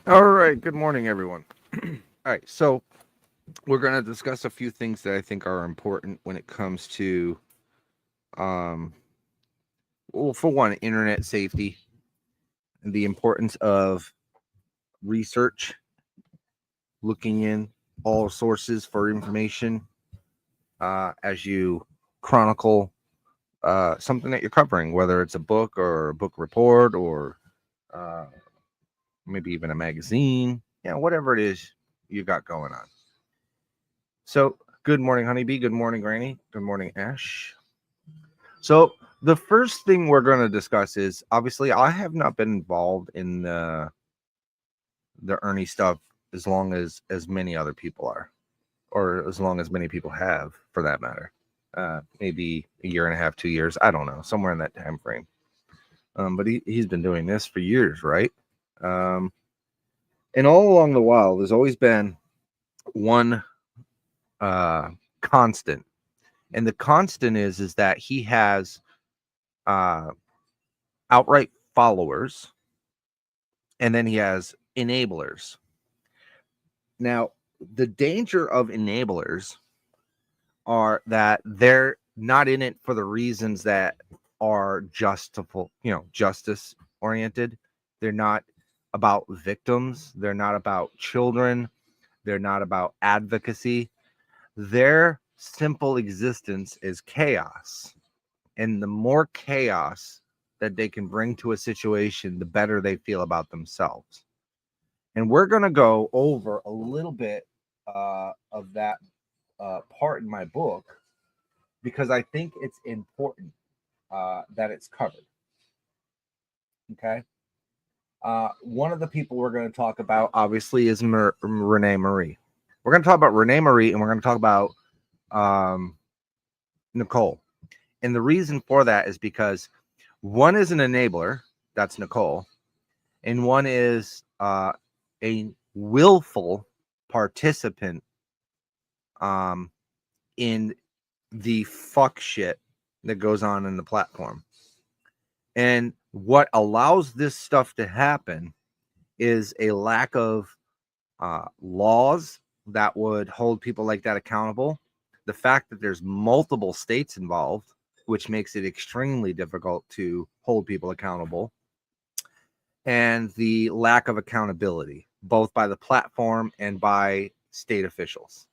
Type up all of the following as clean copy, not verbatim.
All right. Good morning, everyone. All right. So we're going to discuss a few things that I think are important when it comes to, um, well, for one, internet safety, and the importance of research, looking in all sources for information as you chronicle something that you're covering, whether it's a book or a book report or uh, maybe even a magazine, whatever it is you got going on. So, good morning, Honeybee. Good morning, Granny. Good morning, Ash. So, the first thing we're going to discuss is obviously I have not been involved in the Ernie stuff as many other people are, or as long as many people have, for that matter. Maybe a year and a half, 2 years. I don't know, somewhere in that time frame. But he's been doing this for years, right? Um, and all along the while, there's always been one uh, constant, and the constant is that he has uh, outright followers, and then he has enablers. Now, the danger of enablers are that they're not in it for the reasons that are justful, justice oriented. They're not about victims. They're not about children. They're not about advocacy. Their simple existence is chaos. And the more chaos that they can bring to a situation, the better they feel about themselves. And we're going to go over a little bit of that part in my book because I think it's important that it's covered. Okay. One of the people we're going to talk about, obviously, is Renee Marie. We're going to talk about Renee Marie and we're going to talk about um, Nicole. And the reason for that is because one is an enabler, that's Nicole, and one is a willful participant um, in the fuck shit that goes on in the platform. And what allows this stuff to happen is a lack of laws that would hold people like that accountable. The fact that there's multiple states involved, which makes it extremely difficult to hold people accountable, and the lack of accountability, both by the platform and by state officials.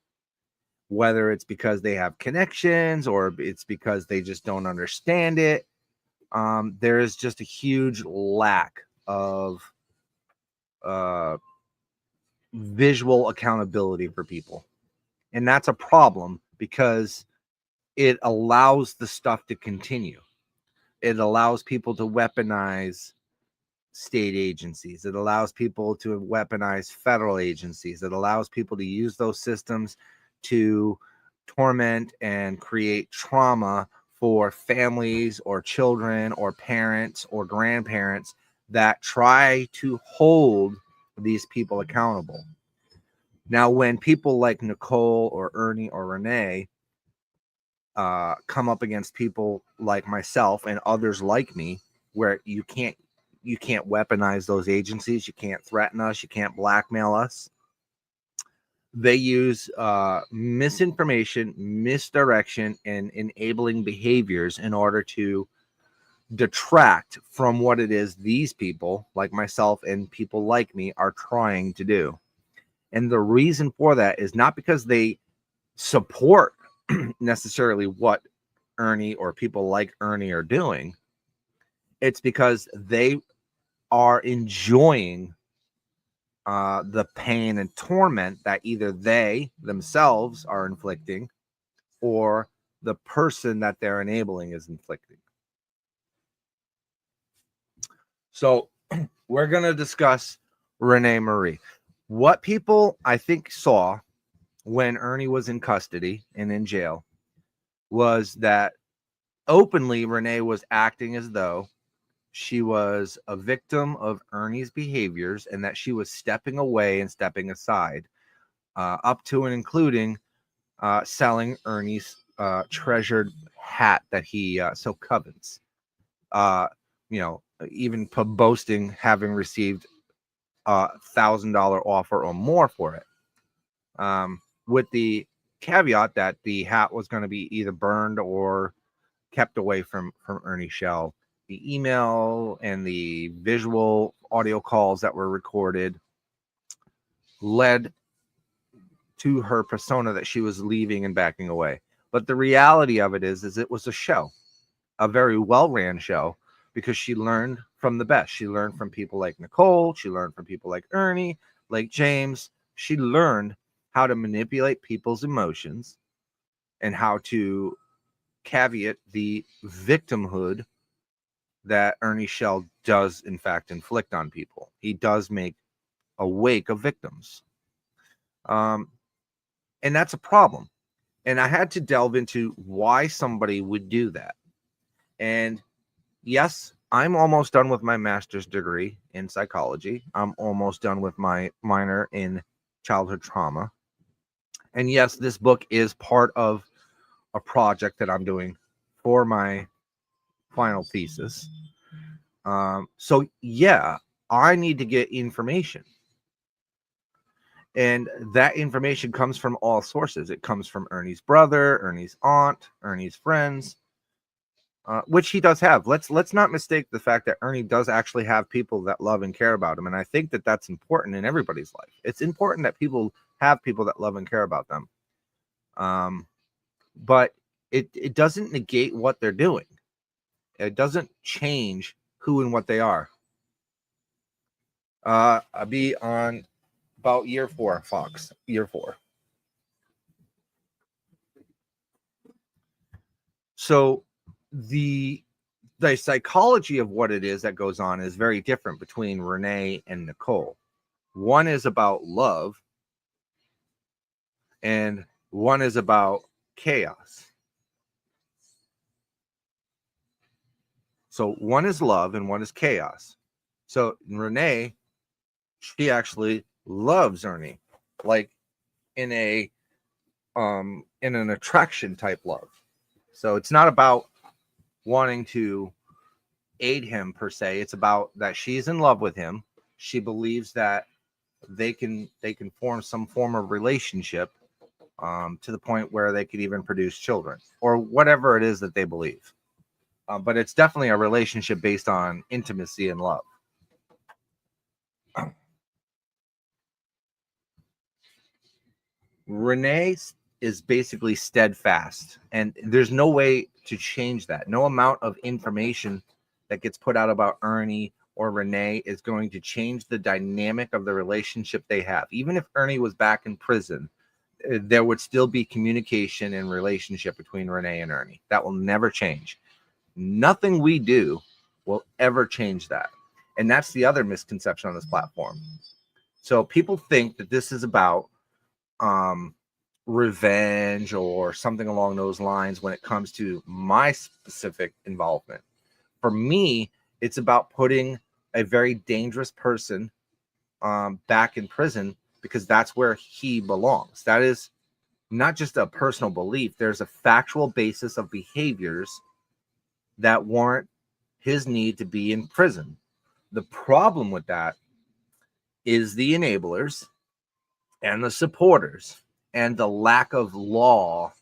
Whether it's because they have connections or it's because they just don't understand it, there is just a huge lack of uh, visual accountability for people. And that's a problem because it allows the stuff to continue. It allows people to weaponize state agencies. It allows people to weaponize federal agencies. It allows people to use those systems to torment and create trauma for families or children or parents or grandparents that try to hold these people accountable. Now, when people like Nicole or Ernie or Renee come up against people like myself and others like me, where you can't weaponize those agencies, you can't threaten us, you can't blackmail us. They use misinformation, misdirection, and enabling behaviors in order to detract from what it is these people, like myself and people like me, are trying to do. And the reason for that is not because they support necessarily what Ernie or people like Ernie are doing. It's because they are enjoying the pain and torment that either they themselves are inflicting or the person that they're enabling is inflicting. So we're going to discuss Renee Marie. What people I think saw when Ernie was in custody and in jail was that openly Renee was acting as though she was a victim of Ernie's behaviors and that she was stepping away and stepping aside, up to and including selling Ernie's treasured hat that he so covets. Uh, even boasting having received $1,000 offer or more for it, with the caveat that the hat was going to be either burned or kept away from Ernie Shell. The email and the visual audio calls that were recorded led to her persona that she was leaving and backing away. But the reality of it is it was a show, a very well-ran show, because she learned from the best. She learned from people like Nicole. She learned from people like Ernie, like James. She learned how to manipulate people's emotions and how to caveat the victimhood that Ernie Shell does, in fact, inflict on people. He does make a wake of victims. And that's a problem. And I had to delve into why somebody would do that. And yes, I'm almost done with my master's degree in psychology. I'm almost done with my minor in childhood trauma. And yes, this book is part of a project that I'm doing for my final thesis. So yeah, I need to get information. And that information comes from all sources. It comes from Ernie's brother, Ernie's aunt, Ernie's friends, which he does have. Let's not mistake the fact that Ernie does actually have people that love and care about him. And I think that that's important in everybody's life. It's important that people have people that love and care about them. But it doesn't negate what they're doing. It doesn't change who and what they are. I'll be on about year 4, Fox. Year 4. So the psychology of what it is that goes on is very different between Renee and Nicole. One is about love, and one is about chaos. So one is love and one is chaos. So Renee, she actually loves Ernie, like in an attraction type love. So it's not about wanting to aid him per se. It's about that she's in love with him. She believes that they can form some form of relationship, to the point where they could even produce children or whatever it is that they believe. But it's definitely a relationship based on intimacy and love. Renee is basically steadfast, and there's no way to change that. No amount of information that gets put out about Ernie or Renee is going to change the dynamic of the relationship they have. Even if Ernie was back in prison, there would still be communication and relationship between Renee and Ernie. That will never change. Nothing we do will ever change that. And that's the other misconception on this platform. So people think that this is about revenge or something along those lines when it comes to my specific involvement. For me, it's about putting a very dangerous person back in prison, because that's where he belongs. That is not just a personal belief. There's a factual basis of behaviors that warrant his need to be in prison. The problem with that is the enablers and the supporters and the lack of law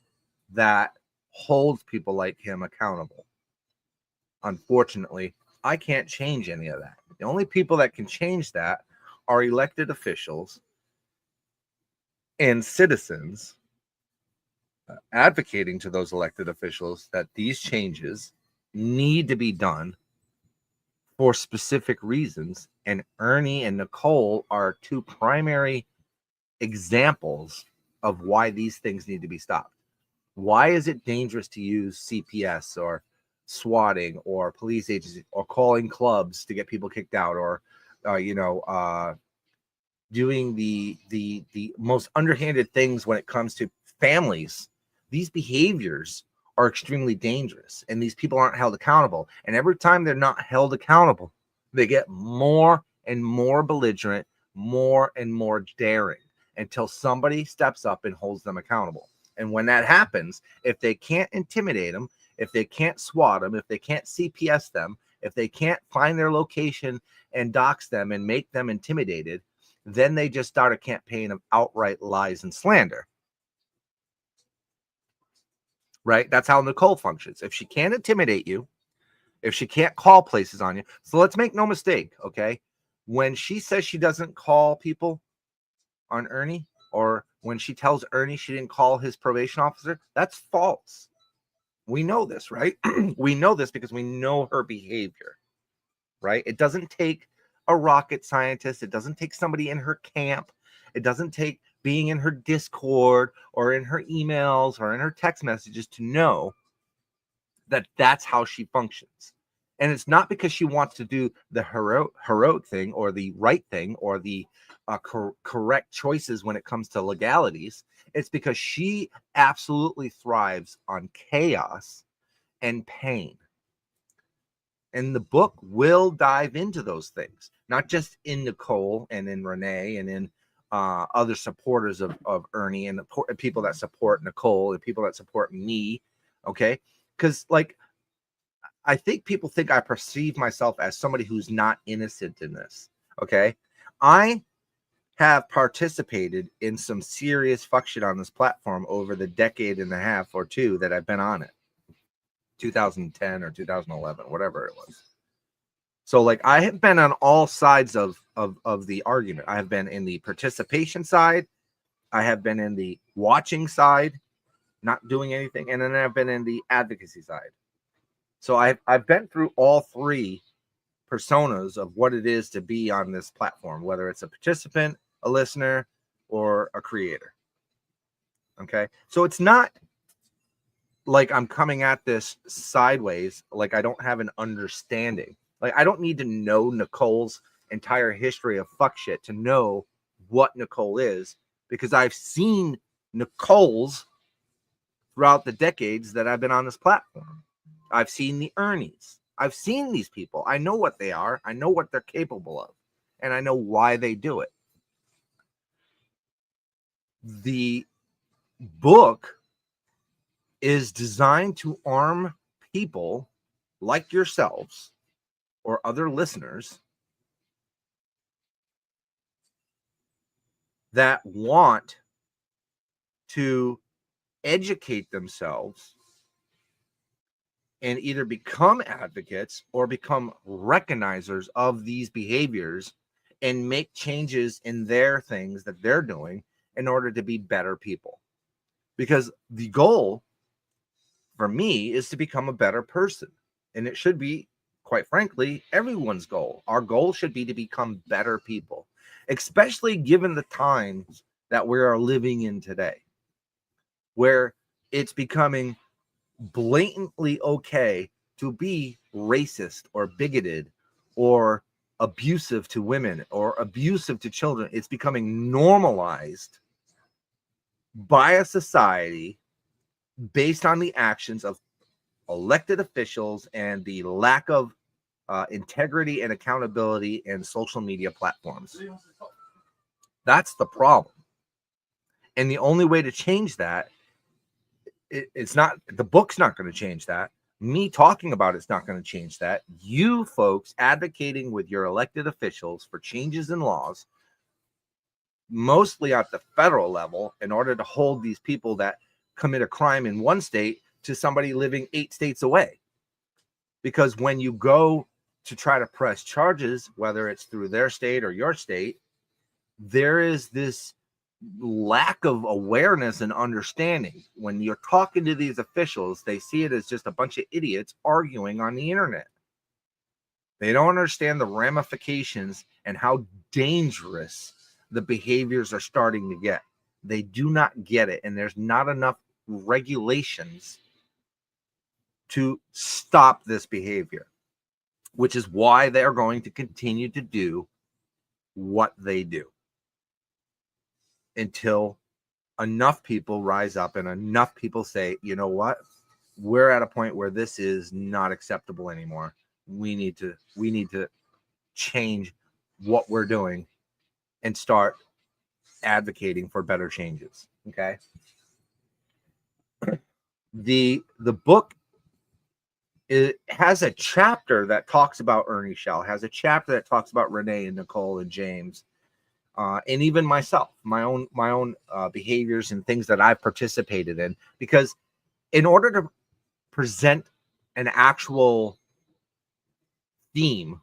that holds people like him accountable. Unfortunately, I can't change any of that. The only people that can change that are elected officials and citizens, advocating to those elected officials that these changes need to be done for specific reasons. And Ernie and Nicole are two primary examples of why these things need to be stopped. Why is it dangerous to use CPS or swatting or police agencies or calling clubs to get people kicked out, or doing the most underhanded things when it comes to families? These behaviors are extremely dangerous, and these people aren't held accountable. And every time they're not held accountable, they get more and more belligerent, more and more daring, until somebody steps up and holds them accountable. And when that happens, if they can't intimidate them, if they can't SWAT them, if they can't CPS them, If they can't find their location and dox them and make them intimidated, then they just start a campaign of outright lies and slander. Right? That's how Nicole functions. If she can't intimidate you, if she can't call places on you. So let's make no mistake, okay? When she says she doesn't call people on Ernie, or when she tells Ernie she didn't call his probation officer, that's false. We know this, right? We know this because we know her behavior, right? It doesn't take a rocket scientist. It doesn't take somebody in her camp. It doesn't take being in her Discord or in her emails or in her text messages to know that that's how she functions. And it's not because she wants to do the heroic thing or the right thing or the correct choices when it comes to legalities. It's because she absolutely thrives on chaos and pain. And the book will dive into those things, not just in Nicole and in Renee and in other supporters of Ernie and the people that support Nicole and people that support me. Okay. Because, like, I think people think I perceive myself as somebody who's not innocent in this. Okay. I have participated in some serious fuck shit on this platform over the decade and a half or two that I've been on it. 2010 or 2011, whatever it was. So, like, I have been on all sides of the argument. I have been in the participation side. I have been in the watching side, not doing anything. And then I've been in the advocacy side. So I've been through all three personas of what it is to be on this platform, whether it's a participant, a listener, or a creator. Okay. So it's not like I'm coming at this sideways, like I don't have an understanding. Like, I don't need to know Nicole's entire history of fuck shit to know what Nicole is, because I've seen Nicole's throughout the decades that I've been on this platform. I've seen the Ernies. I've seen these people. I know what they are. I know what they're capable of. And I know why they do it. The book is designed to arm people like yourselves or other listeners that want to educate themselves and either become advocates or become recognizers of these behaviors and make changes in their things that they're doing in order to be better people. Because the goal for me is to become a better person. And it should be, quite frankly, everyone's goal. Our goal should be to become better people, especially given the times that we are living in today, where it's becoming blatantly okay to be racist or bigoted or abusive to women or abusive to children. It's becoming normalized by a society based on the actions of elected officials and the lack of integrity and accountability in social media platforms. That's the problem. And the only way to change that, it's not, the book's not going to change that. Me talking about it's not going to change that. You folks advocating with your elected officials for changes in laws, mostly at the federal level, in order to hold these people that commit a crime in one state to somebody living 8 states away. Because when you go to try to press charges, whether it's through their state or your state, there is this lack of awareness and understanding. When you're talking to these officials, they see it as just a bunch of idiots arguing on the internet. They don't understand the ramifications and how dangerous the behaviors are starting to get. They do not get it, and there's not enough regulations to stop this behavior, which is why they're going to continue to do what they do until enough people rise up and enough people say, you know what, we're at a point where this is not acceptable anymore. We need to change what we're doing and start advocating for better changes. Okay. The book it has a chapter that talks about Ernie Shell, has a chapter that talks about Renee and Nicole and James, and even myself, my own behaviors and things that I've participated in. Because in order to present an actual theme,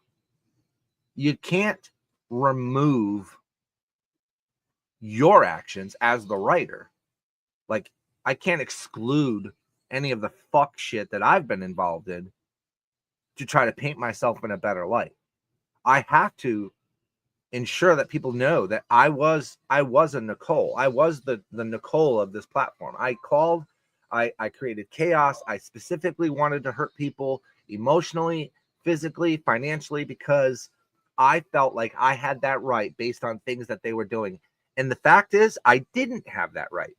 you can't remove your actions as the writer. Like, I can't exclude any of the fuck shit that I've been involved in to try to paint myself in a better light. I have to ensure that people know that I was a Nicole. I was the Nicole of this platform. I created chaos. I specifically wanted to hurt people emotionally, physically, financially, because I felt like I had that right based on things that they were doing. And the fact is, I didn't have that right.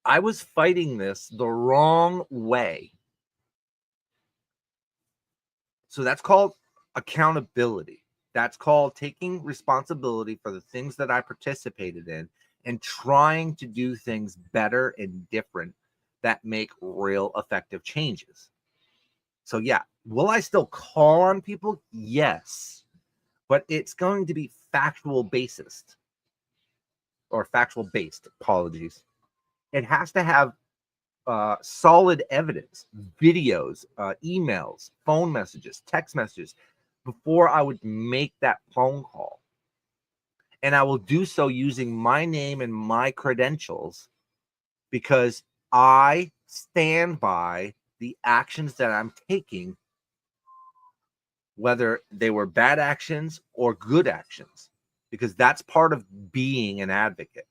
I was fighting this the wrong way. So that's called accountability. That's called taking responsibility for the things that I participated in and trying to do things better and different that make real effective changes. So yeah, will I still call on people? Yes, but it's going to be factual based. Apologies. It has to have solid evidence, videos, emails, phone messages, text messages before I would make that phone call. And I will do so using my name and my credentials because I stand by the actions that I'm taking, whether they were bad actions or good actions, because that's part of being an advocate.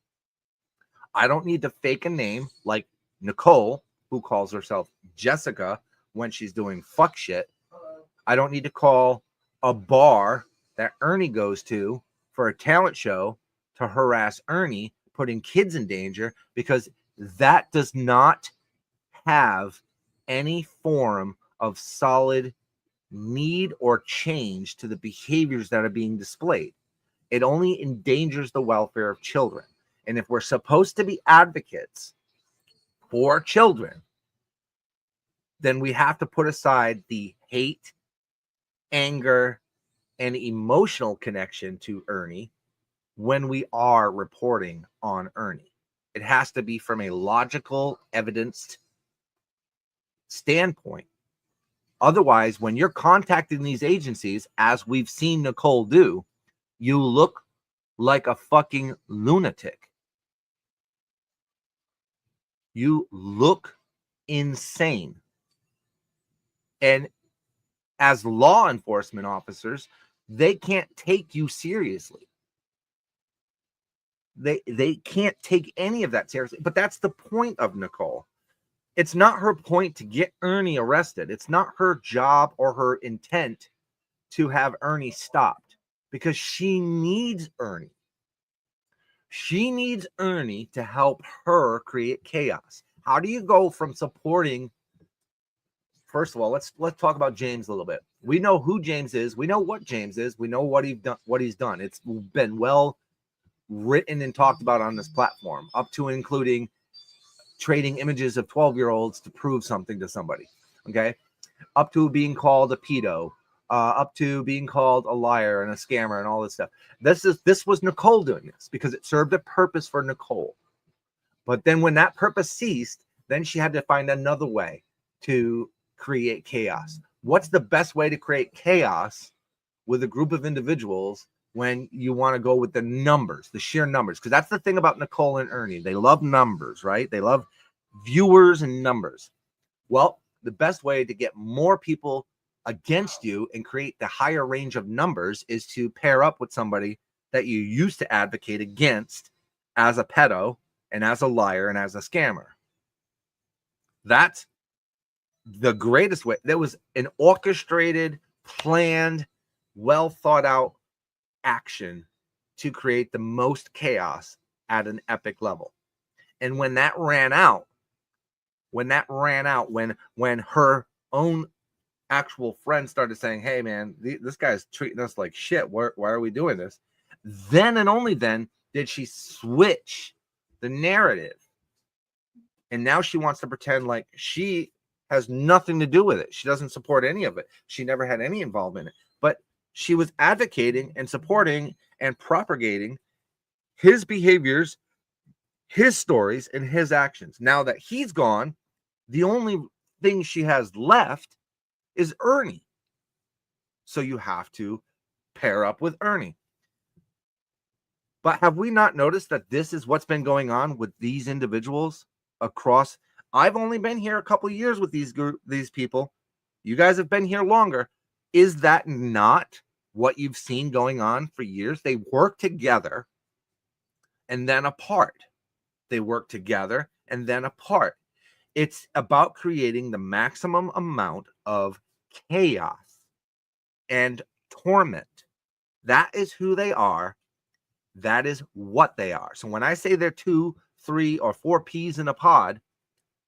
I don't need to fake a name like Nicole, who calls herself Jessica when she's doing fuck shit. I don't need to call a bar that Ernie goes to for a talent show to harass Ernie, putting kids in danger, because that does not have any form of solid need or change to the behaviors that are being displayed. It only endangers the welfare of children. And if we're supposed to be advocates for children, then we have to put aside the hate, anger, and emotional connection to Ernie when we are reporting on Ernie. It has to be from a logical, evidenced standpoint. Otherwise, when you're contacting these agencies, as we've seen Nicole do, you look like a fucking lunatic. You look insane. And as law enforcement officers, they can't take you seriously. They can't take any of that seriously. But that's the point of Nicole. It's not her point to get Ernie arrested. It's not her job or her intent to have Ernie stopped, because she needs Ernie. She needs Ernie to help her create chaos. How do you go from supporting? First of all, let's talk about James a little bit. We know who James is. We know what James is. We know what he's done. It's been well written and talked about on this platform, up to and including trading images of 12-year-olds to prove something to somebody. Okay, up to being called a pedo, up to being called a liar and a scammer and all this stuff. This was Nicole doing this because it served a purpose for Nicole. But then when that purpose ceased, then she had to find another way to create chaos. What's the best way to create chaos with a group of individuals when you want to go with the numbers, the sheer numbers? Because that's the thing about Nicole and Ernie. They love numbers, right? They love viewers and numbers. Well, the best way to get more people against you and create the higher range of numbers is to pair up with somebody that you used to advocate against as a pedo and as a liar and as a scammer. That's the greatest way. There was an orchestrated, planned, well thought out action to create the most chaos at an epic level. And when that ran out, when her own actual friends started saying, hey man, this guy's treating us like shit, why are we doing this? Then and only then did she switch the narrative. And now she wants to pretend like she has nothing to do with it. She doesn't support any of it. She never had any involvement in it. But she was advocating and supporting and propagating his behaviors, his stories, and his actions. Now that he's gone, the only thing she has left is Ernie. So you have to pair up with Ernie. But have we not noticed that this is what's been going on with these individuals across? I've only been here a couple of years with these people. You guys have been here longer. Is that not what you've seen going on for years? They work together and then apart. They work together and then apart. It's about creating the maximum amount of chaos and torment. That is who they are. That is what they are. So when I say they're 2, 3, or 4 peas in a pod,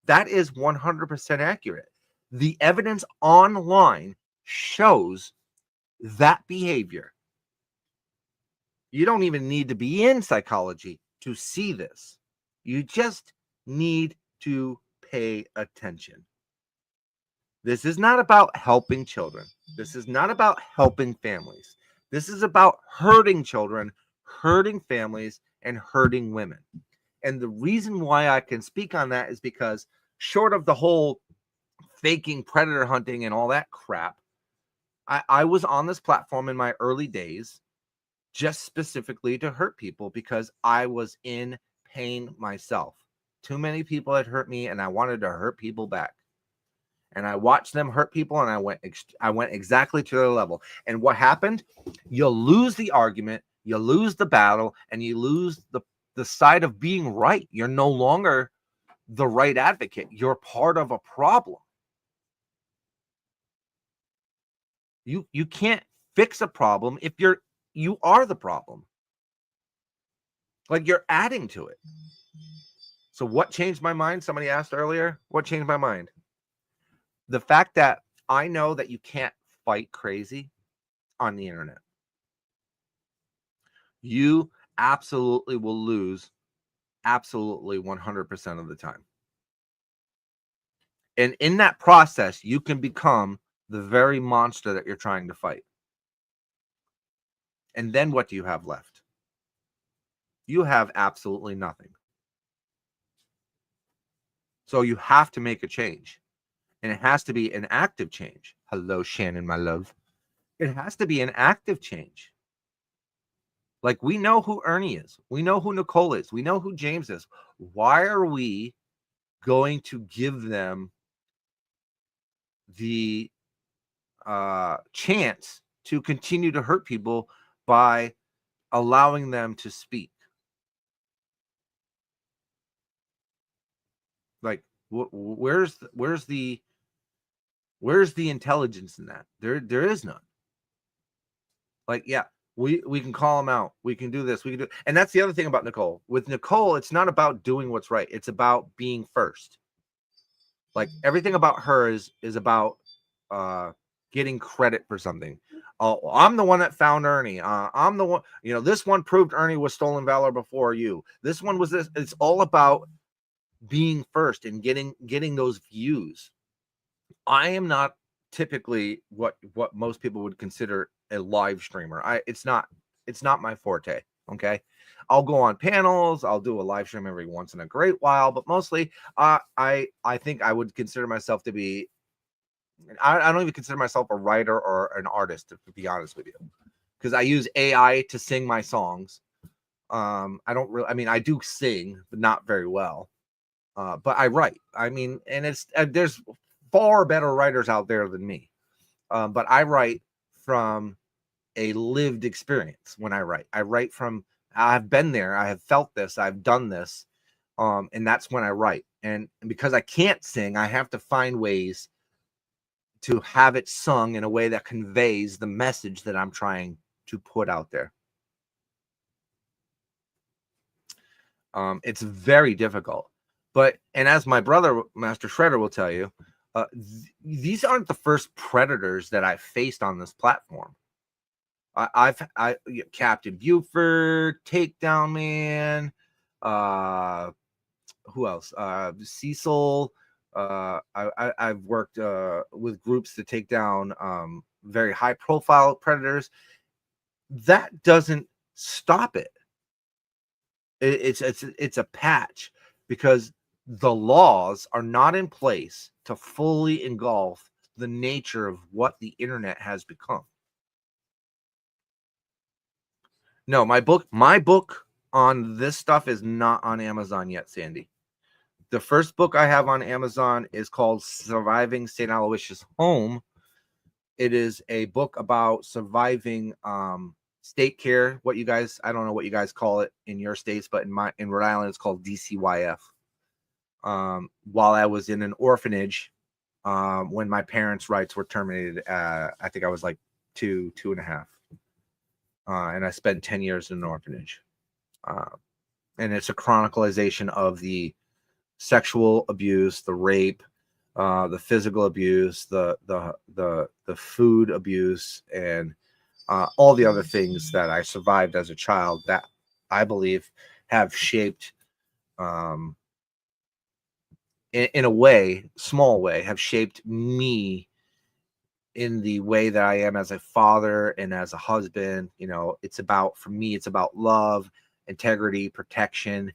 that is 100% accurate. The evidence online shows that behavior. You don't even need to be in psychology to see this. You just need to pay attention. This is not about helping children. This is not about helping families. This is about hurting children, hurting families, and hurting women. And the reason why I can speak on that is because short of the whole faking predator hunting and all that crap, I was on this platform in my early days just specifically to hurt people because I was in pain myself. Too many people had hurt me and I wanted to hurt people back. And I watched them hurt people and I went exactly to their level. And what happened? You'll lose the argument, you lose the battle, and you lose the side of being right. You're no longer the right advocate. You're part of a problem. You can't fix a problem if you are the problem. Like you're adding to it. So what changed my mind? Somebody asked earlier, what changed my mind? The fact that I know that you can't fight crazy on the internet. You absolutely will lose absolutely 100% of the time. And in that process, you can become the very monster that you're trying to fight. And then what do you have left? You have absolutely nothing. So you have to make a change. And it has to be an active change. Hello, Shannon, my love. It has to be an active change. Like we know who Ernie is. We know who Nicole is. We know who James is. Why are we going to give them the chance to continue to hurt people by allowing them to speak? Like, where's the intelligence in that? There is none. Like, yeah, we can call them out. We can do this. We can do. And that's the other thing about Nicole. With Nicole, it's not about doing what's right. It's about being first. Like everything about her is about getting credit for something. Oh, I'm the one that found Ernie. I'm the one, this one proved Ernie was stolen valor before you. This one was this. It's all about being first and getting those views. I am not typically what most people would consider a live streamer. It's not my forte. Okay. I'll go on panels. I'll do a live stream every once in a great while, but mostly I think I would consider myself to be, I don't even consider myself a writer or an artist, to be honest with you, because I use AI to sing my songs. I don't really, I do sing, but not very well. But I write. And it's there's far better writers out there than me. But I write from a lived experience. When I write from, I've been there, I have felt this, I've done this. And that's when I write. And because I can't sing, I have to find ways to have it sung in a way that conveys the message that I'm trying to put out there. It's very difficult. And as my brother, Master Shredder, will tell you, these aren't the first predators that I've faced on this platform. I've Captain Buford, Takedown Man, who else? Cecil, I've worked with groups to take down very high profile predators. That doesn't stop it. It's a patch, because the laws are not in place to fully engulf the nature of what the internet has become. No, my book on this stuff is not on Amazon yet, Sandy. The first book I have on Amazon is called Surviving St. Aloysius' Home. It is a book about surviving state care. I don't know what you guys call it in your states, but in Rhode Island, it's called DCYF. While I was in an orphanage, when my parents' rights were terminated, I think I was like two and a half. And I spent 10 years in an orphanage. And it's a chronicalization of the sexual abuse, the rape, the physical abuse, the food abuse, and all the other things that I survived as a child that I believe have shaped, in a way, small way, have shaped me in the way that I am as a father and as a husband. For me, it's about love, integrity, protection,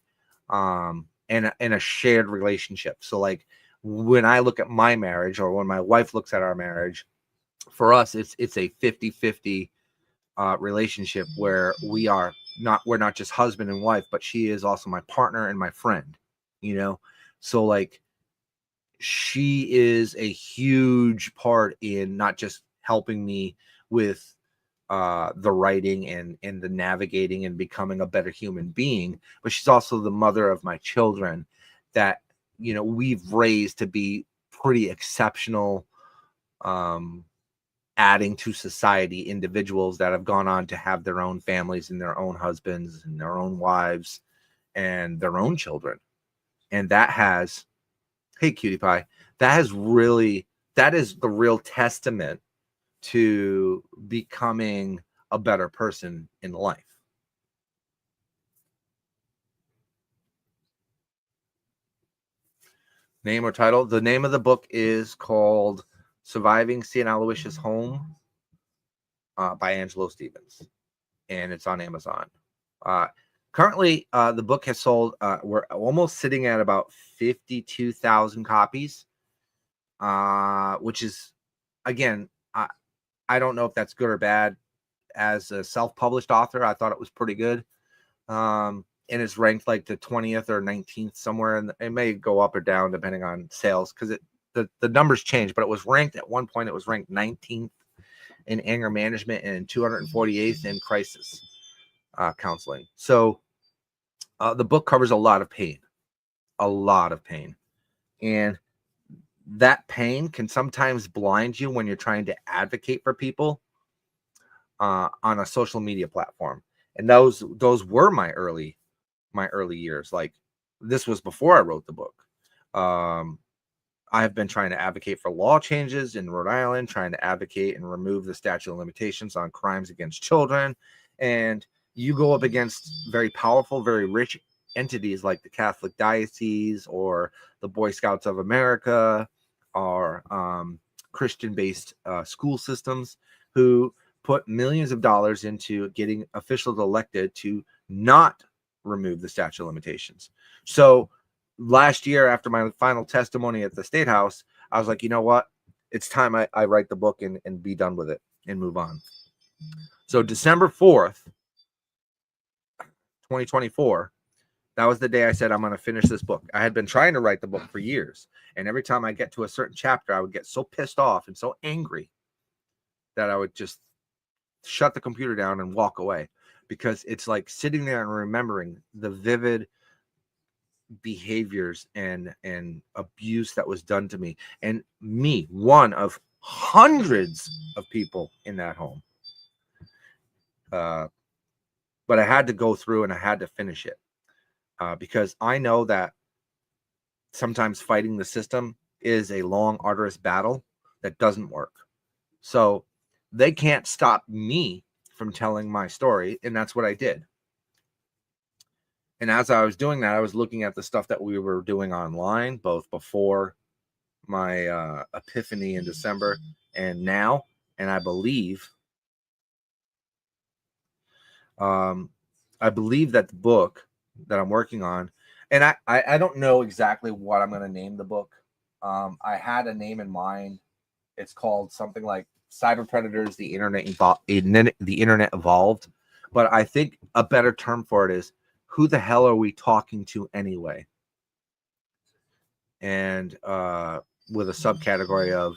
and a shared relationship. So like when I look at my marriage, or when my wife looks at our marriage, for us, it's a 50-50 relationship, where we're not just husband and wife, but she is also my partner and my friend, so like she is a huge part in not just helping me with the writing and the navigating and becoming a better human being, but she's also the mother of my children that we've raised to be pretty exceptional, adding to society individuals that have gone on to have their own families and their own husbands and their own wives and their own children. And that has, hey cutie pie, that is the real testament to becoming a better person in life. Name or title? The name of the book is called Surviving St. Aloysius' Home, by Angelo Stevens, and it's on Amazon. Currently, the book has sold, we're almost sitting at about 52,000 copies, which is, again, I don't know if that's good or bad. As a self-published author, I thought it was pretty good. And it's ranked like the 20th or 19th somewhere, and it may go up or down depending on sales, because the numbers change, but it was ranked at one point, it was ranked 19th in anger management and 248th in crisis counseling. So the book covers a lot of pain, and that pain can sometimes blind you when you're trying to advocate for people on a social media platform. And those were my early years. Like, this was before I wrote the book. I have been trying to advocate for law changes in Rhode Island, trying to advocate and remove the statute of limitations on crimes against children. And you go up against very powerful, very rich entities like the Catholic Diocese or the Boy Scouts of America, or Christian-based school systems, who put millions of dollars into getting officials elected to not remove the statute of limitations. So last year, after my final testimony at the State House, I was like, you know what? It's time I write the book and be done with it and move on. So December 4th, 2024, that was the day I said, I'm going to finish this book. I had been trying to write the book for years. And every time I get to a certain chapter, I would get so pissed off and so angry that I would just shut the computer down and walk away, because it's like sitting there and remembering the vivid behaviors and abuse that was done to me, and me, one of hundreds of people in that home. But I had to go through and I had to finish it, because I know that sometimes fighting the system is a long, arduous battle that doesn't work. So they can't stop me from telling my story, and that's what I did. And as I was doing that, I was looking at the stuff that we were doing online, both before my epiphany in December and now, and I believe that the book that I'm working on, and I don't know exactly what I'm going to name the book. I had a name in mind. It's called something like Cyber Predators, the Internet Evolved. But I think a better term for it is, who the hell are we talking to anyway? And with a subcategory of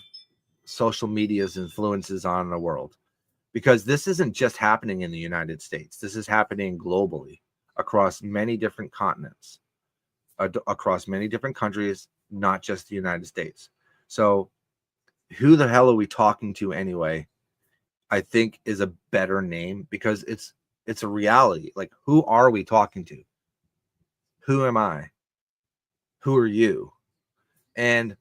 social media's influences on the world. Because this isn't just happening in the United States. This is happening globally across many different continents, across many different countries, not just the United States. So who the hell are we talking to anyway? I think is a better name, because it's a reality. Like, who are we talking to? Who am I? Who are you? And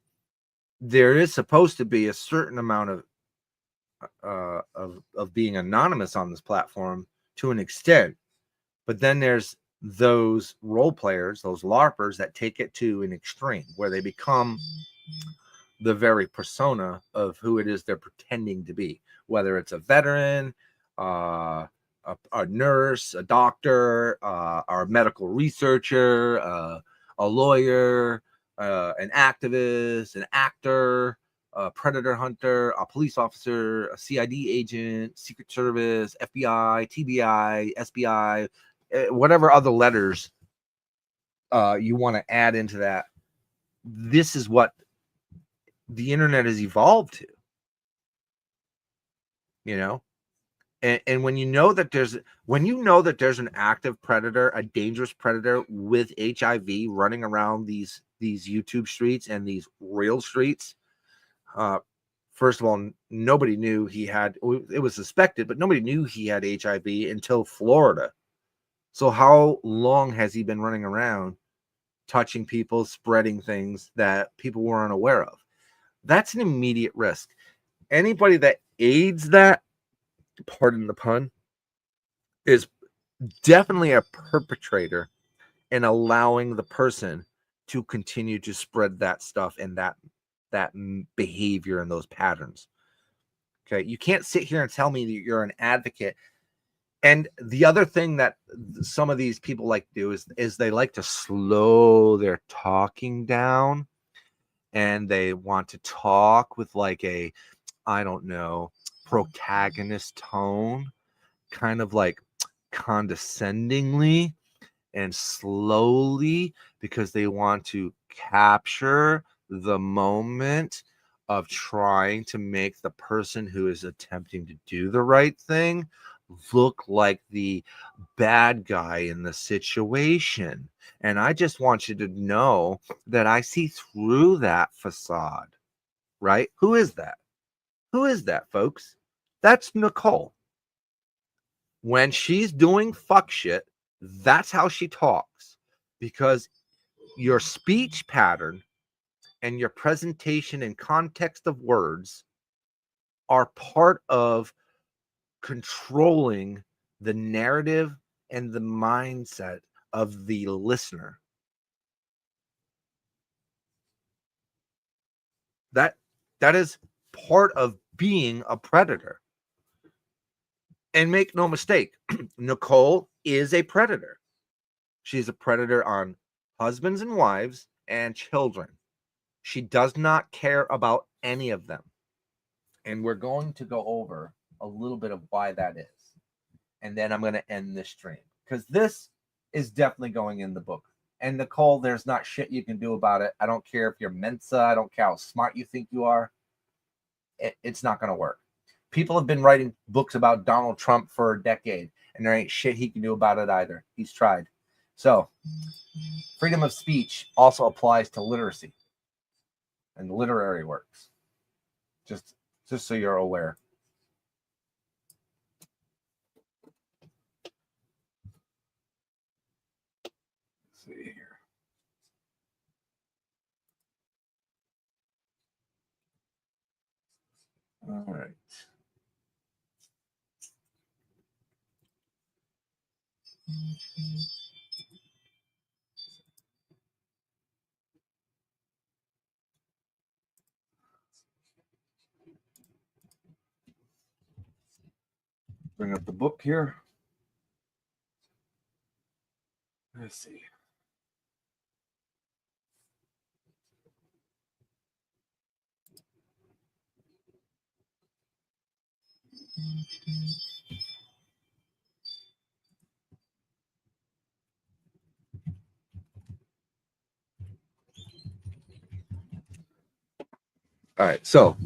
there is supposed to be a certain amount of being anonymous on this platform to an extent, but then there's those role players, those LARPers, that take it to an extreme where they become the very persona of who it is they're pretending to be, whether it's a veteran, a nurse, a doctor, or a medical researcher, a lawyer, an activist, an actor, a predator hunter, a police officer, a CID agent, Secret Service, FBI, TBI, SBI, whatever other letters you want to add into that. This is what the internet has evolved to, you know. And when you know that there's an active predator, a dangerous predator with HIV running around these YouTube streets and these real streets, first of all, nobody knew he had. It was suspected, but nobody knew he had HIV until Florida. So how long has he been running around touching people, spreading things that people weren't aware of? That's an immediate risk. Anybody that aids that, pardon the pun, is definitely a perpetrator in allowing the person to continue to spread that stuff and that behavior and those patterns. Okay, you can't sit here and tell me that you're an advocate. And the other thing that some of these people like to do is they like to slow their talking down, and they want to talk with like a, I don't know, protagonist tone, kind of like condescendingly and slowly, because they want to capture the moment of trying to make the person who is attempting to do the right thing look like the bad guy in the situation. And I just want you to know that I see through that facade, right? Who is that? Who is that, folks? That's Nicole. When she's doing fuck shit, that's how she talks, because your speech pattern and your presentation and context of words are part of controlling the narrative and the mindset of the listener. That is part of being a predator. And make no mistake, Nicole is a predator. She's a predator on husbands and wives and children. She does not care about any of them. And we're going to go over a little bit of why that is. And then I'm going to end this stream, because this is definitely going in the book. And Nicole, there's not shit you can do about it. I don't care if you're Mensa. I don't care how smart you think you are. It's not going to work. People have been writing books about Donald Trump for a decade, and there ain't shit he can do about it either. He's tried. So freedom of speech also applies to literacy and literary works. Just so you're aware. Let's see here. All right. Bring up the book here. Let's see. All right, so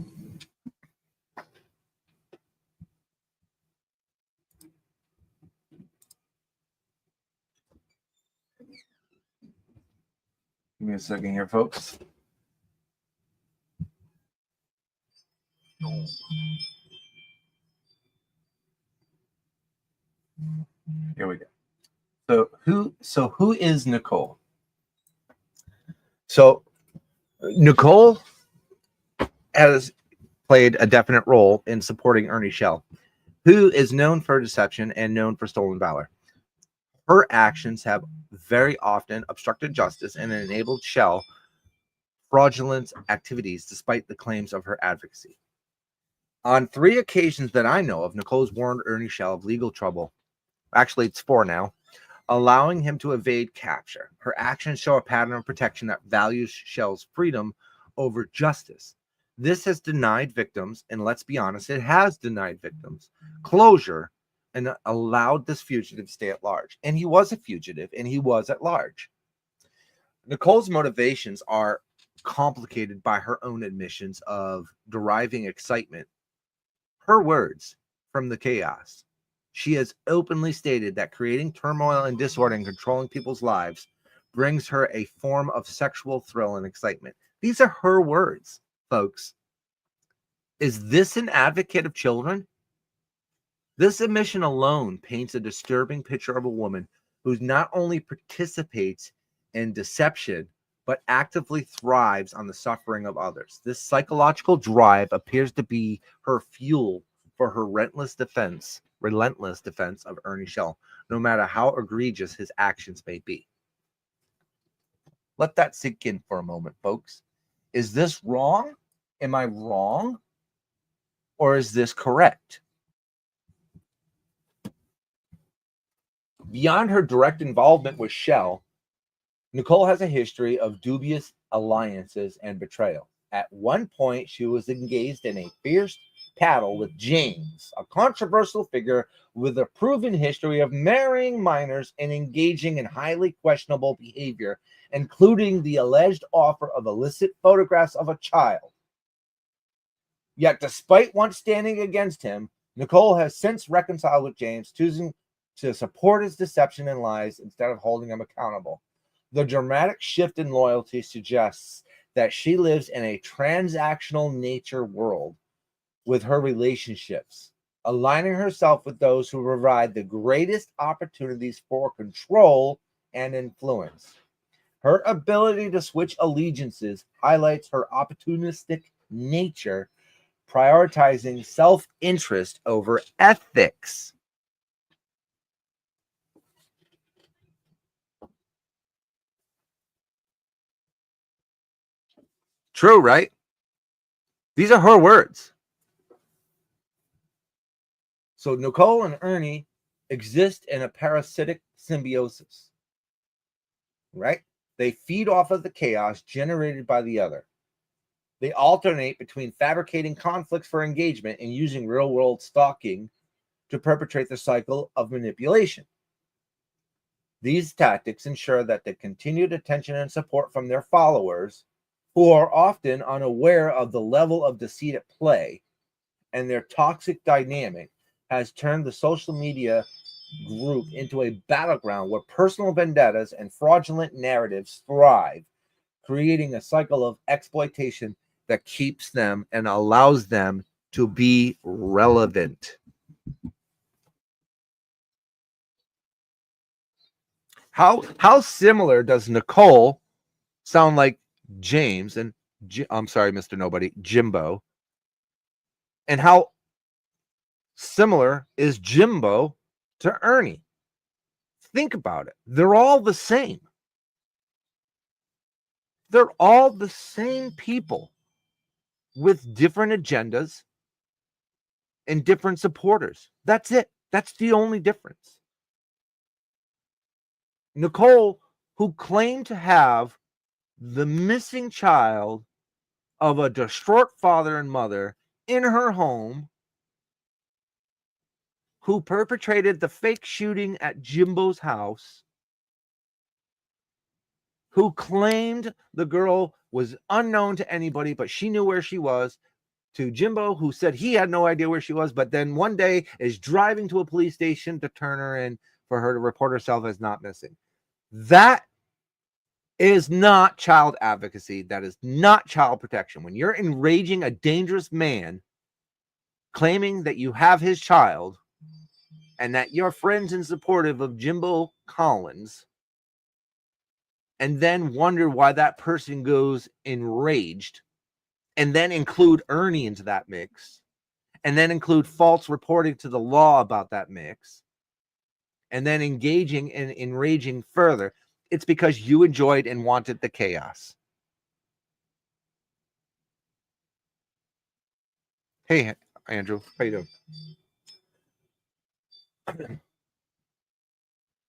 give me a second here, folks. Here we go. So who is Nicole? So Nicole has played a definite role in supporting Ernie Shell, who is known for deception and known for stolen valor. Her actions have very often obstructed justice and enabled Shell fraudulent activities despite the claims of her advocacy. On 3 occasions that I know of, Nicole's warned Ernie Shell of legal trouble. Actually, it's 4 now, allowing him to evade capture. Her actions show a pattern of protection that values Shell's freedom over justice. This has denied victims, and let's be honest, it has denied victims closure and allowed this fugitive to stay at large. And he was a fugitive, and he was at large. Nicole's motivations are complicated by her own admissions of deriving excitement, her words, from the chaos. She has openly stated that creating turmoil and disorder and controlling people's lives brings her a form of sexual thrill and excitement. These are her words, folks. Is this an advocate of children? This admission alone paints a disturbing picture of a woman who not only participates in deception, but actively thrives on the suffering of others. This psychological drive appears to be her fuel for her relentless defense of Ernie Shell, no matter how egregious his actions may be. Let that sink in for a moment, folks. Is this wrong? Am I wrong? Or is this correct? Beyond her direct involvement with Shell, Nicole has a history of dubious alliances and betrayal. At one point, she was engaged in a fierce battle with James, a controversial figure with a proven history of marrying minors and engaging in highly questionable behavior, including the alleged offer of illicit photographs of a child. Yet, despite once standing against him, Nicole has since reconciled with James, choosing to support his deception and lies instead of holding him accountable. The dramatic shift in loyalty suggests that she lives in a transactional nature world with her relationships, aligning herself with those who provide the greatest opportunities for control and influence. Her ability to switch allegiances highlights her opportunistic nature, prioritizing self-interest over ethics. True, right? These are her words. So Nicole and Ernie exist in a parasitic symbiosis, right? They feed off of the chaos generated by the other. They alternate between fabricating conflicts for engagement and using real-world stalking to perpetrate the cycle of manipulation. These tactics ensure that the continued attention and support from their followers, who are often unaware of the level of deceit at play, and their toxic dynamic has turned the social media group into a battleground where personal vendettas and fraudulent narratives thrive, creating a cycle of exploitation that keeps them and allows them to be relevant. How similar does Nicole sound like James and I'm sorry, Mr. Nobody, Jimbo? And how similar is Jimbo to Ernie? Think about it. They're all the same. They're all the same people with different agendas and different supporters. That's it. That's the only difference. Nicole, who claimed to have the missing child of a distraught father and mother in her home, who perpetrated the fake shooting at Jimbo's house, who claimed the girl was unknown to anybody, but she knew where she was, to Jimbo, who said he had no idea where she was, but then one day is driving to a police station to turn her in for her to report herself as not missing. That is not child advocacy. That is not child protection. When you're enraging a dangerous man, claiming that you have his child and that you're friends and supportive of Jimbo Collins, and then wonder why that person goes enraged, and then include Ernie into that mix, and then include false reporting to the law about that mix, and then engaging in enraging further, it's because you enjoyed and wanted the chaos. Hey, Andrew, how you doing?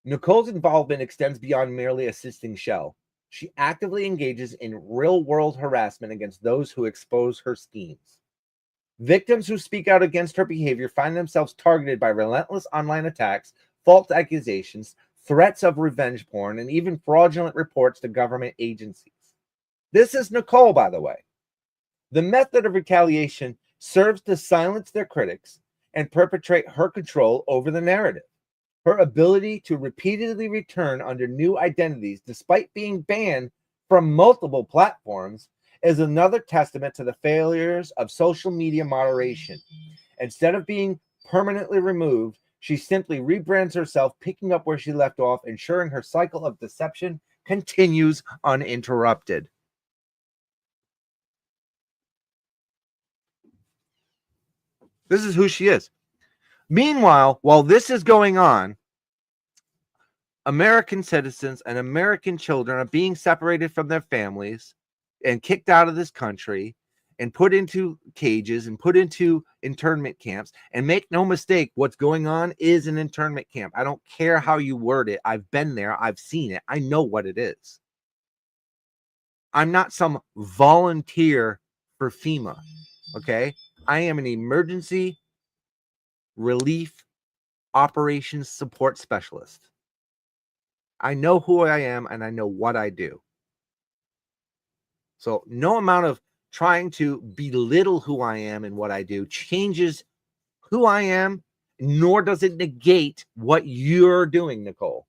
Nicole's involvement extends beyond merely assisting Shell. She actively engages in real-world harassment against those who expose her schemes. Victims who speak out against her behavior find themselves targeted by relentless online attacks, false accusations, threats of revenge porn, and even fraudulent reports to government agencies. This is Nicole, by the way. The method of retaliation serves to silence their critics and perpetrate her control over the narrative. Her ability to repeatedly return under new identities despite being banned from multiple platforms is another testament to the failures of social media moderation. Instead of being permanently removed, she simply rebrands herself, picking up where she left off, ensuring her cycle of deception continues uninterrupted. This is who she is. Meanwhile, while this is going on, American citizens and American children are being separated from their families and kicked out of this country and put into cages and put into internment camps. And make no mistake, what's going on is an internment camp. I don't care how you word it. I've been there. I've seen it. I know what it is. I'm not some volunteer for FEMA, okay? I am an emergency relief operations support specialist. I know who I am and I know what I do. So no amount of trying to belittle who I am and what I do changes who I am, nor does it negate what you're doing, Nicole.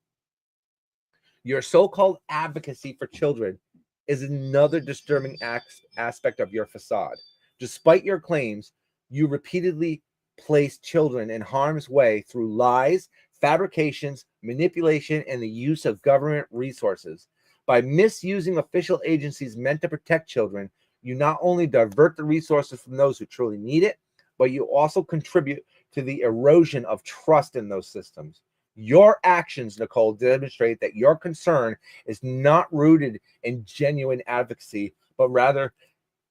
Your so-called advocacy for children is another disturbing aspect of your facade. Despite your claims, you repeatedly place children in harm's way through lies, fabrications, manipulation, and the use of government resources. By misusing official agencies meant to protect children, you not only divert the resources from those who truly need it, but you also contribute to the erosion of trust in those systems. Your actions, Nicole, demonstrate that your concern is not rooted in genuine advocacy, but rather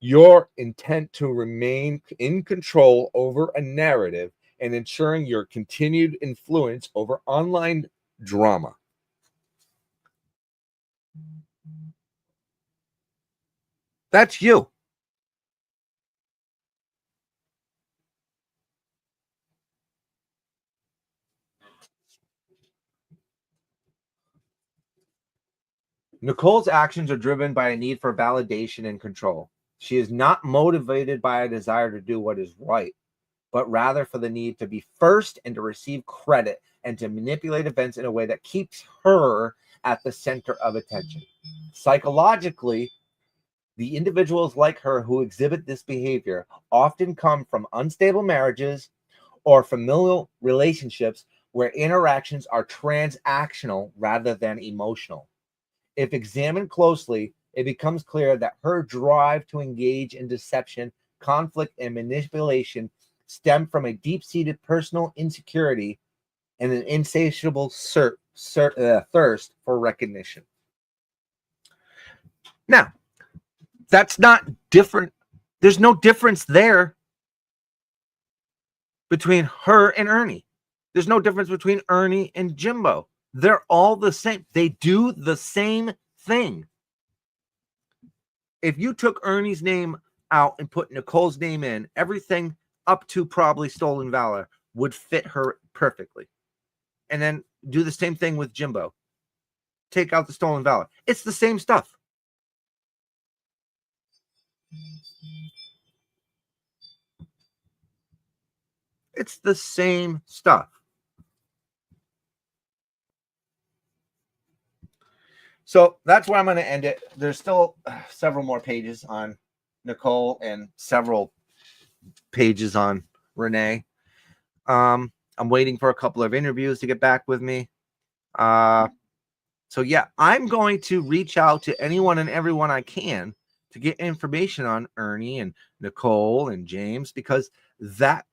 your intent to remain in control over a narrative and ensuring your continued influence over online drama. That's you. Nicole's actions are driven by a need for validation and control. She is not motivated by a desire to do what is right, but rather for the need to be first and to receive credit and to manipulate events in a way that keeps her at the center of attention. Psychologically, the individuals like her who exhibit this behavior often come from unstable marriages or familial relationships where interactions are transactional rather than emotional. If examined closely, it becomes clear that her drive to engage in deception, conflict, and manipulation stem from a deep-seated personal insecurity and an insatiable thirst for recognition. Now, that's not different. There's no difference there between her and Ernie. There's no difference between Ernie and Jimbo. They're all the same. They do the same thing. If you took Ernie's name out and put Nicole's name in, everything up to probably Stolen Valor would fit her perfectly. And then do the same thing with Jimbo. Take out the Stolen Valor. It's the same stuff. It's the same stuff. So that's where I'm going to end it. There's still several more pages on Nicole and several pages on Renee. I'm waiting for a couple of interviews to get back with me. So yeah, I'm going to reach out to anyone and everyone I can to get information on Ernie and Nicole and James, because that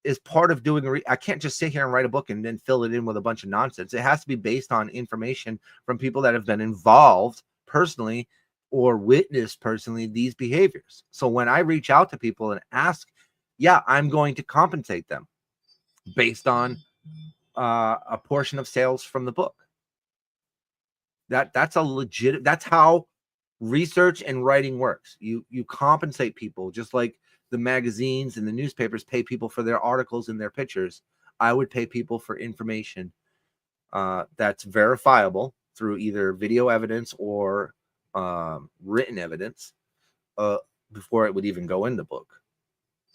is part of doing I can't just sit here and write a book and then fill it in with a bunch of nonsense. It has to be based on information from people that have been involved personally or witnessed personally these behaviors. So when I reach out to people and ask, yeah, I'm going to compensate them based on a portion of sales from the book. That's a legit, that's how research and writing works. You compensate people just like the magazines and the newspapers pay people for their articles and their pictures. I would pay people for information that's verifiable through either video evidence or written evidence before it would even go in the book.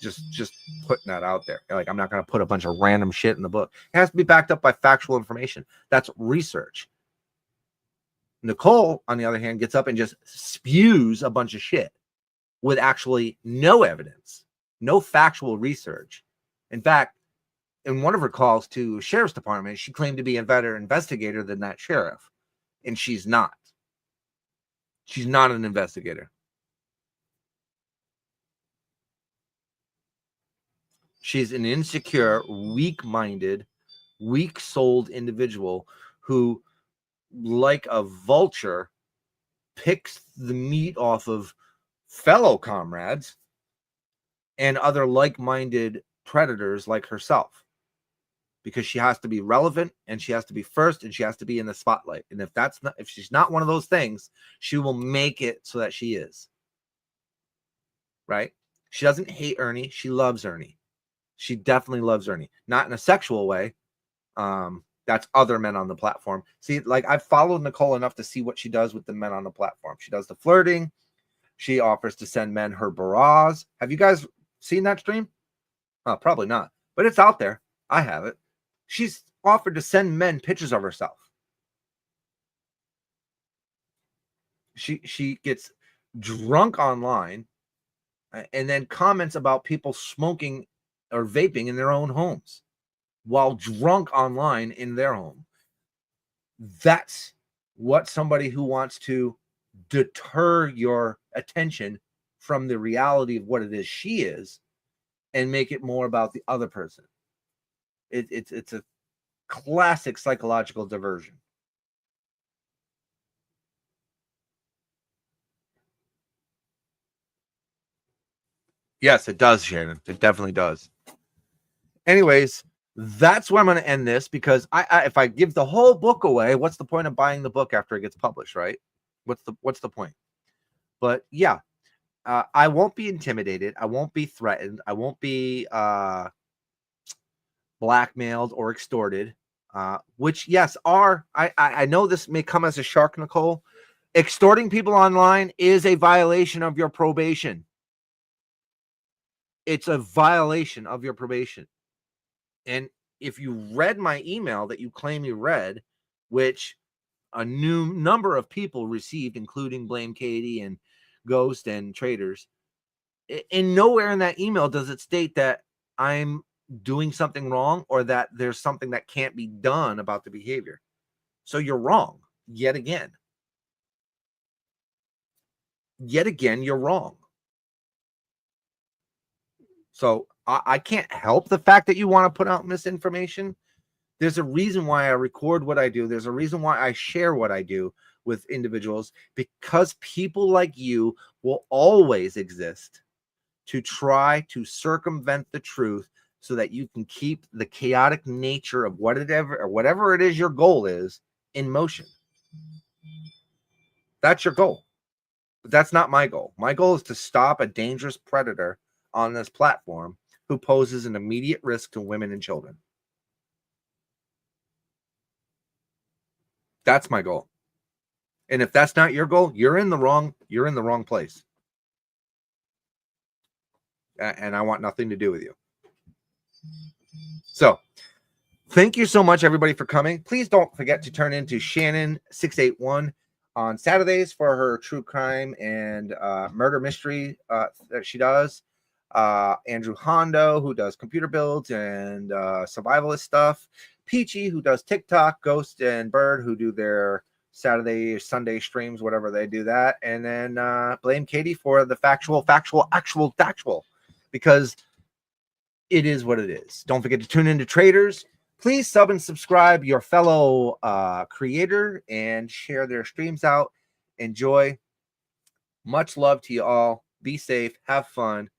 Just putting that out there. Like, I'm not going to put a bunch of random shit in the book. It has to be backed up by factual information. That's research. Nicole, on the other hand, gets up and just spews a bunch of shit with actually no evidence, no factual research. In fact, in one of her calls to sheriff's department, she claimed to be a better investigator than that sheriff, and she's not. She's not an investigator. She's an insecure, weak-minded, weak-souled individual who, like a vulture, picks the meat off of fellow comrades and other like-minded predators like herself, because she has to be relevant and she has to be first and she has to be in the spotlight. And if she's not one of those things, she will make it so that she is. Right? She doesn't hate Ernie. She loves Ernie. She definitely loves Ernie. Not in a sexual way. That's other men on the platform. See, like, I've followed Nicole enough to see what she does with the men on the platform. She does the flirting. She offers to send men her bras. Have you guys seen that stream? Oh, probably not. But it's out there. I have it. She's offered to send men pictures of herself. She gets drunk online and then comments about people smoking or vaping in their own homes while drunk online in their home. That's what somebody who wants to deter your attention from the reality of what it is she is and make it more about the other person. It's a classic psychological diversion. Yes, it does, Shannon. It definitely does. Anyways, that's where I'm going to end this, because if I give the whole book away, what's the point of buying the book after it gets published, right? What's the point? But yeah, I won't be intimidated. I won't be threatened. I won't be blackmailed or extorted. Which, yes, I know this may come as a shock, Nicole. Extorting people online is a violation of your probation. It's a violation of your probation. And if you read my email that you claim you read, which a new number of people received, including Blame Katie and Ghost and Traders, in nowhere in that email does it state that I'm doing something wrong or that there's something that can't be done about the behavior. So you're wrong yet again. Yet again, you're wrong. So I can't help the fact that you want to put out misinformation. There's a reason why I record what I do. There's a reason why I share what I do with individuals, because people like you will always exist to try to circumvent the truth so that you can keep the chaotic nature of whatever it is your goal is in motion. That's your goal. But that's not my goal. My goal is to stop a dangerous predator on this platform who poses an immediate risk to women and children. That's my goal. And if that's not your goal, you're in the wrong place. And I want nothing to do with you. So, thank you so much, everybody, for coming. Please don't forget to turn into Shannon681 on Saturdays for her true crime and murder mystery that she does. Andrew Hondo, who does computer builds and survivalist stuff. Peachy, who does TikTok. Ghost and Bird, who do their Saturday or Sunday streams, whatever they do that. And then blame Katie for the factual, because it is what it is. Don't forget to tune into Traders. Please sub and subscribe your fellow creator and share their streams out. Enjoy. Much love to you all. Be safe. Have fun.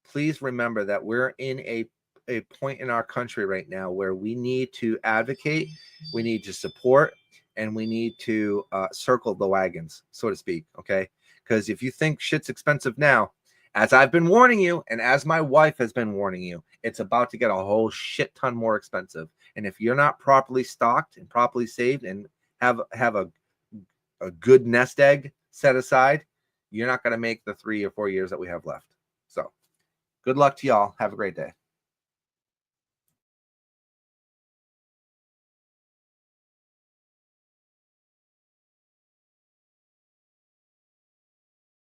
Please remember that we're in a point in our country right now where we need to advocate, we need to support, and we need to circle the wagons, so to speak, okay? Because if you think shit's expensive now, as I've been warning you, and as my wife has been warning you, it's about to get a whole shit ton more expensive. And if you're not properly stocked and properly saved and have a good nest egg set aside, you're not going to make the 3 or 4 years that we have left. So good luck to y'all. Have a great day.